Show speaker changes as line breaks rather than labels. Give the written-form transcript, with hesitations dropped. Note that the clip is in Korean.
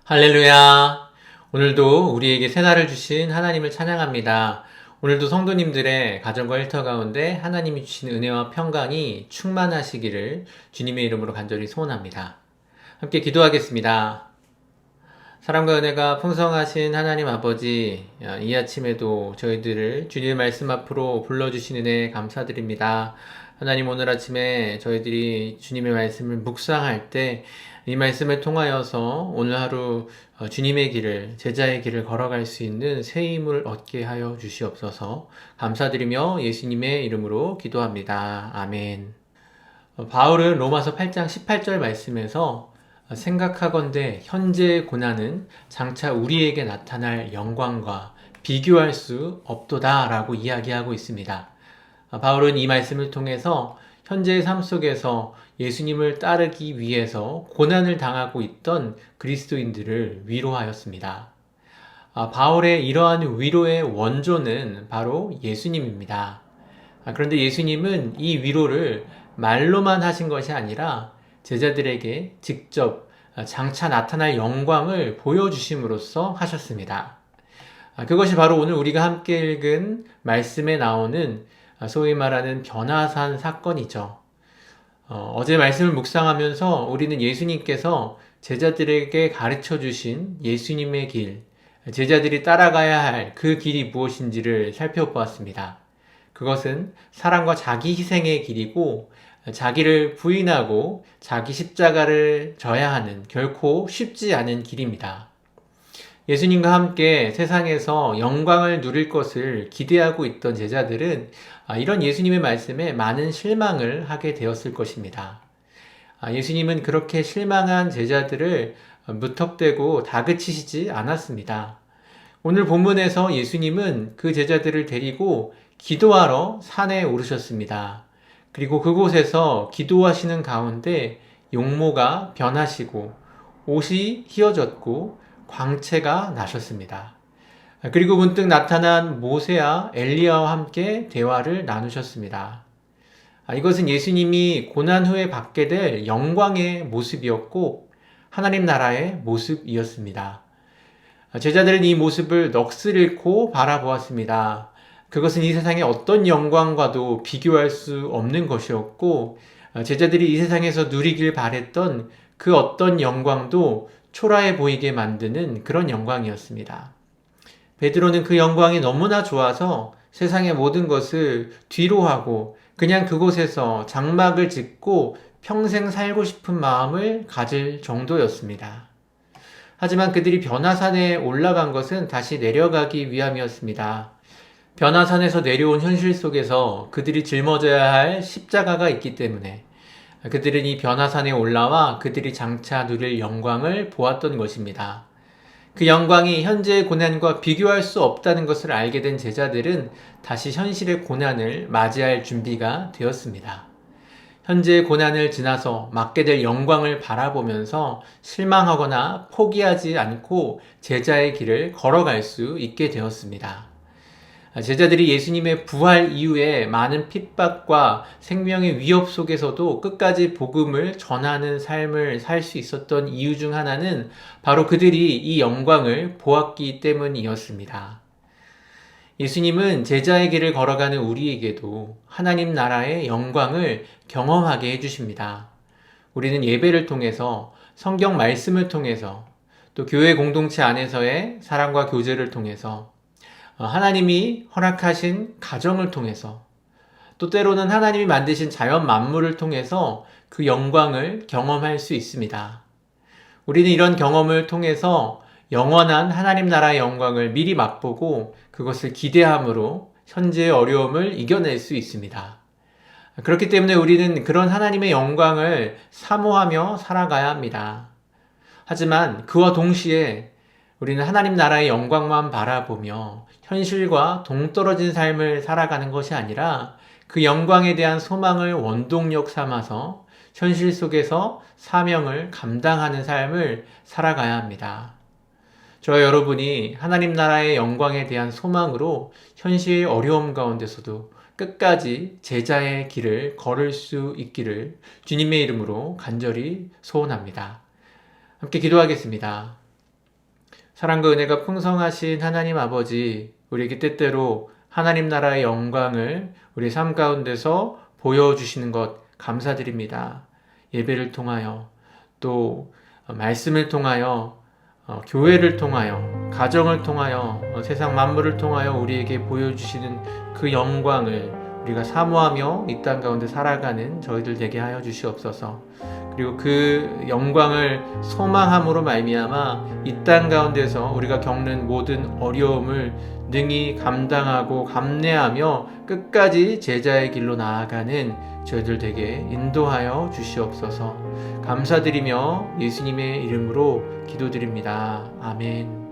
할렐루야. 오늘도 우리에게 새날을 주신 하나님을 찬양합니다. 오늘도 성도님들의 가정과 일터 가운데 하나님이 주신 은혜와 평강이 충만하시기를 주님의 이름으로 간절히 소원합니다. 함께 기도하겠습니다. 사랑과 은혜가 풍성하신 하나님 아버지, 이 아침에도 저희들을 주님의 말씀 앞으로 불러주신 은혜 감사드립니다. 하나님, 오늘 아침에 저희들이 주님의 말씀을 묵상할 때 이 말씀을 통하여서 오늘 하루 주님의 길을, 제자의 길을 걸어갈 수 있는 새 힘을 얻게 하여 주시옵소서. 감사드리며 예수님의 이름으로 기도합니다. 아멘. 바울은 로마서 8장 18절 말씀에서 생각하건대 현재의 고난은 장차 우리에게 나타날 영광과 비교할 수 없도다 라고 이야기하고 있습니다. 바울은 이 말씀을 통해서 현재의 삶 속에서 예수님을 따르기 위해서 고난을 당하고 있던 그리스도인들을 위로하였습니다. 바울의 이러한 위로의 원조는 바로 예수님입니다. 그런데 예수님은 이 위로를 말로만 하신 것이 아니라 제자들에게 직접 장차 나타날 영광을 보여주심으로써 하셨습니다. 그것이 바로 오늘 우리가 함께 읽은 말씀에 나오는 소위 말하는 변화산 사건이죠. 어제 말씀을 묵상하면서 우리는 예수님께서 제자들에게 가르쳐 주신 예수님의 길, 제자들이 따라가야 할 그 길이 무엇인지를 살펴보았습니다. 그것은 사랑과 자기 희생의 길이고 자기를 부인하고 자기 십자가를 져야 하는 결코 쉽지 않은 길입니다. 예수님과 함께 세상에서 영광을 누릴 것을 기대하고 있던 제자들은 이런 예수님의 말씀에 많은 실망을 하게 되었을 것입니다. 예수님은 그렇게 실망한 제자들을 무턱대고 다그치시지 않았습니다. 오늘 본문에서 예수님은 그 제자들을 데리고 기도하러 산에 오르셨습니다. 그리고 그곳에서 기도하시는 가운데 용모가 변하시고 옷이 휘어졌고 광채가 나셨습니다. 그리고 문득 나타난 모세와 엘리야와 함께 대화를 나누셨습니다. 이것은 예수님이 고난 후에 받게 될 영광의 모습이었고 하나님 나라의 모습이었습니다. 제자들은 이 모습을 넋을 잃고 바라보았습니다. 그것은 이 세상의 어떤 영광과도 비교할 수 없는 것이었고 제자들이 이 세상에서 누리길 바랬던 그 어떤 영광도 초라해 보이게 만드는 그런 영광이었습니다. 베드로는 그 영광이 너무나 좋아서 세상의 모든 것을 뒤로하고 그냥 그곳에서 장막을 짓고 평생 살고 싶은 마음을 가질 정도였습니다. 하지만 그들이 변화산에 올라간 것은 다시 내려가기 위함이었습니다. 변화산에서 내려온 현실 속에서 그들이 짊어져야 할 십자가가 있기 때문에 그들은 이 변화산에 올라와 그들이 장차 누릴 영광을 보았던 것입니다. 그 영광이 현재의 고난과 비교할 수 없다는 것을 알게 된 제자들은 다시 현실의 고난을 맞이할 준비가 되었습니다. 현재의 고난을 지나서 맞게 될 영광을 바라보면서 실망하거나 포기하지 않고 제자의 길을 걸어갈 수 있게 되었습니다. 제자들이 예수님의 부활 이후에 많은 핍박과 생명의 위협 속에서도 끝까지 복음을 전하는 삶을 살 수 있었던 이유 중 하나는 바로 그들이 이 영광을 보았기 때문이었습니다. 예수님은 제자의 길을 걸어가는 우리에게도 하나님 나라의 영광을 경험하게 해주십니다. 우리는 예배를 통해서 성경 말씀을 통해서 또 교회 공동체 안에서의 사랑과 교제를 통해서 하나님이 허락하신 가정을 통해서 또 때로는 하나님이 만드신 자연 만물을 통해서 그 영광을 경험할 수 있습니다. 우리는 이런 경험을 통해서 영원한 하나님 나라의 영광을 미리 맛보고 그것을 기대함으로 현재의 어려움을 이겨낼 수 있습니다. 그렇기 때문에 우리는 그런 하나님의 영광을 사모하며 살아가야 합니다. 하지만 그와 동시에 우리는 하나님 나라의 영광만 바라보며 현실과 동떨어진 삶을 살아가는 것이 아니라 그 영광에 대한 소망을 원동력 삼아서 현실 속에서 사명을 감당하는 삶을 살아가야 합니다. 저와 여러분이 하나님 나라의 영광에 대한 소망으로 현실의 어려움 가운데서도 끝까지 제자의 길을 걸을 수 있기를 주님의 이름으로 간절히 소원합니다. 함께 기도하겠습니다. 사랑과 은혜가 풍성하신 하나님 아버지, 우리에게 때때로 하나님 나라의 영광을 우리 삶 가운데서 보여주시는 것 감사드립니다. 예배를 통하여, 또 말씀을 통하여, 교회를 통하여, 가정을 통하여, 세상 만물을 통하여 우리에게 보여주시는 그 영광을 우리가 사모하며 이 땅 가운데 살아가는 저희들 되게 하여 주시옵소서. 그리고 그 영광을 소망함으로 말미암아 이 땅 가운데서 우리가 겪는 모든 어려움을 능히 감당하고 감내하며 끝까지 제자의 길로 나아가는 저희들 되게 인도하여 주시옵소서. 감사드리며 예수님의 이름으로 기도드립니다. 아멘.